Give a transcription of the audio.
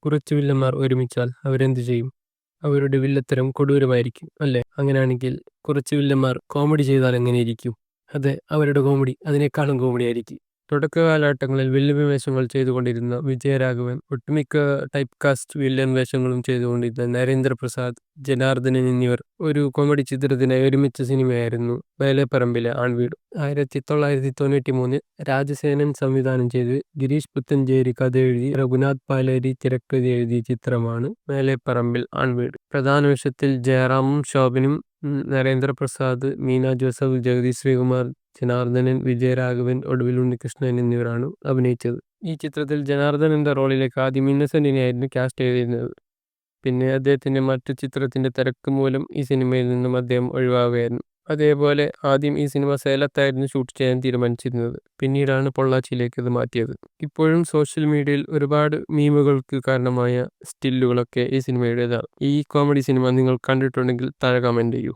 കുറച്ച് വില്ലന്മാർ ഒരുമിച്ചാൽ അവരെന്തു ചെയ്യും? അവരുടെ വില്ലത്തരം കൊടൂരമായിരിക്കും, അല്ലേ? അങ്ങനെയാണെങ്കിൽ കുറച്ച് വില്ലന്മാർ കോമഡി ചെയ്താൽ എങ്ങനെയിരിക്കും? അതെ, അവരുടെ കോമഡി അതിനേക്കാളും കോമഡിയായിരിക്കും. തുടക്ക കാലഘട്ടങ്ങളിൽ വില്ലൻ വേഷങ്ങൾ ചെയ്തുകൊണ്ടിരുന്ന വിജയരാഘവൻ, ഒട്ടുമിക്ക ടൈപ്പ് കാസ്റ്റ് വില്ലൻ വേഷങ്ങളും ചെയ്തുകൊണ്ടിരുന്ന നരേന്ദ്രപ്രസാദ്, ജനാർദ്ദനൻ എന്നിവർ ഒരു കോമഡി ചിത്രത്തിനായി ഒരുമിച്ച സിനിമയായിരുന്നു മേലെപ്പറമ്പിലെ ആൺവീട്. 1993 രാജസേനൻ സംവിധാനം ചെയ്ത് ഗിരീഷ് പുത്തഞ്ചേരി കഥ എഴുതി രഘുനാഥ് പാലേരി തിരക്കഥ എഴുതിയ ചിത്രമാണ് മേലെപ്പറമ്പിൽ ആൺവീട്. പ്രധാന വേഷത്തിൽ ജയറാമും ശോഭനും, നരേന്ദ്രപ്രസാദ്, മീന ജോസഫ്, ജഗദീഷ് ശ്രീകുമാർ, ജനാർദ്ദനൻ, വിജയരാഘവൻ, ഒടുവിൽ ഉണ്ണികൃഷ്ണൻ എന്നിവരാണ് അഭിനയിച്ചത്. ഈ ചിത്രത്തിൽ ജനാർദ്ദനന്റെ റോളിലേക്ക് ആദ്യം ഇന്നസെന്റിനെയായിരുന്നു കാസ്റ്റ് ചെയ്തിരുന്നത്. പിന്നെ അദ്ദേഹത്തിന്റെ മറ്റു ചിത്രത്തിന്റെ തിരക്ക് മൂലം ഈ സിനിമയിൽ നിന്നും അദ്ദേഹം ഒഴിവാകുകയായിരുന്നു. അതേപോലെ ആദ്യം ഈ സിനിമ സേലത്തായിരുന്നു ഷൂട്ട് ചെയ്യാൻ തീരുമാനിച്ചിരുന്നത്. പിന്നീടാണ് പൊള്ളാച്ചിയിലേക്ക് ഇത് മാറ്റിയത്. ഇപ്പോഴും സോഷ്യൽ മീഡിയയിൽ ഒരുപാട് മീമുകൾക്ക് കാരണമായ സ്റ്റില്ലുകളൊക്കെ ഈ സിനിമയുടേതാണ്. ഈ കോമഡി സിനിമ നിങ്ങൾ കണ്ടിട്ടുണ്ടെങ്കിൽ താഴെ കമന്റ് ചെയ്യൂ.